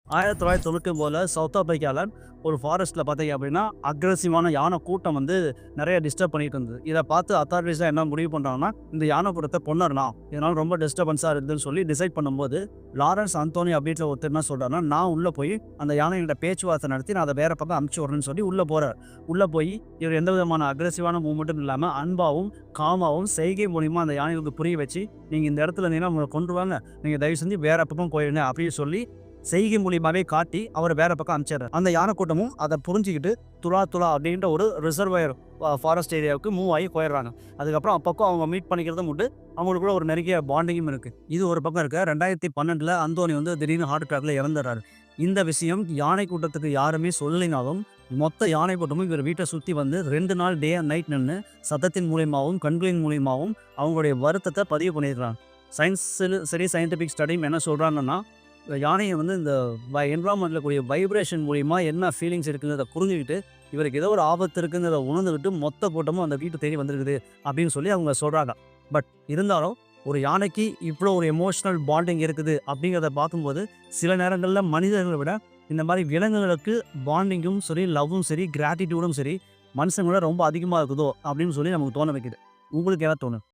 1999ல south ஆப்பிரிக்கால ஒரு ஃபாரஸ்ட்ல பார்த்தீங்க அப்படின்னா, அக்ரெசிவான யானை கூட்டம் வந்து நெறைய டிஸ்டர்ப் பண்ணிட்டு இருந்தது. இத பார்த்து அத்தாரிட்டீஸ்லாம் என்ன முடிவு பண்றாங்கன்னா, இந்த யானை கூட்டத்த கொன்னரலாம். இதனால ரொம்ப டிஸ்டர்பன்ஸா இருக்குதுன்னு சொல்லி டிசைட் பண்ணும்போது, லாரன்ஸ் அந்தோனி அப்படின்ற ஒருத்தர் என்ன சொல்றாருன்னா, நான் உள்ள போய் அந்த யானைகிட்ட பேச்சுவார்த்தை நடத்தி நான் அத வேற பக்கம் அனுப்பிச்சு விடுறேன்னு சொல்லி உள்ள போறாரு. உள்ள போய் இவர் எந்த விதமான அக்ரெசிவான மூவ்மெண்ட்டும் இல்லாம அன்பாவும், காமாவும் செய்கை மூலியமா அந்த யானைகளுக்கு புரிய வச்சு, நீங்க இந்த இடத்துல இருந்தீங்கன்னா உங்கள கொன்றுவாங்க. நீங்க தயவு செஞ்சு வேற பக்கம் போயிருங்க அப்படின்னு சொல்லி செய்கை மூலியமாவே காட்டி அவர வேற பக்கம் அனுப்பிச்சிடுறாரு. அந்த யானை கூட்டமும் அத புரிஞ்சுகிட்டு துலா துலா அப்படின்ற ஒரு ரிசர்வாயர் ஃபாரஸ்ட் ஏரியாவுக்கு மூவ் ஆகி போயிடுறாங்க. அதுக்கப்புறம் அப்பப்போ அவங்க மீட் பண்ணிக்கிறதும் உண்டு. அவங்களுக்குள்ள ஒரு நெருங்கிய பாண்டிங்கும் இருக்கு. இது ஒரு பக்கம் இருக்க. 2012ல அந்தோனி வந்து திடீர்னு ஹார்ட் அட்டாக்ல இறந்துடுறாரு. இந்த விஷயம் யானை கூட்டத்துக்கு யாருமே சொல்லலைனாலும், மொத்த யானை கூட்டமும் இவர் வீட்ட சுத்தி வந்து 2 நாள் டே அண்ட் நைட் நின்னு சத்தத்தின் மூலியமாவும், கண்களின் மூலியமாவும் அவங்களுடைய வருத்தத்த பதிவு பண்ணியிருக்காங்க. சரி சயின்டிஃபிக் ஸ்டடியும் என்ன சொல்றாங்கன்னா, யானைய வந்து இந்த என்விரான்மெண்ட்ல கூடிய வைப்ரேஷன் மூலியமா என்ன ஃபீலிங்ஸ் இருக்குங்கிறத புரிஞ்சுகிட்டு, இவருக்கு ஏதோ ஒரு ஆபத்து இருக்குங்கிறத உணர்ந்துகிட்டு மொத்த கூட்டமும் அந்த வீட்ட தேடி வந்திருக்குது அப்படின்னு சொல்லி அவங்க சொல்றாங்க. பட் இருந்தாலும் ஒரு யானைக்கு இவ்வளோ ஒரு எமோஷனல் பாண்டிங் இருக்குது அப்படிங்கிறத பார்க்கும்போது, சில நேரங்கள்ல மனிதர்களை விட இந்த மாரி விலங்குகளுக்கு பாண்டிங்கும் சரி, லவ்வும் சரி, கிராட்டிட்யூடும் சரி, மனுஷங்கள ரொம்ப அதிகமா இருக்குதோ அப்படின்னு சொல்லி நமக்கு தோண வைக்குது. உங்களுக்கு என்ன தோணுது?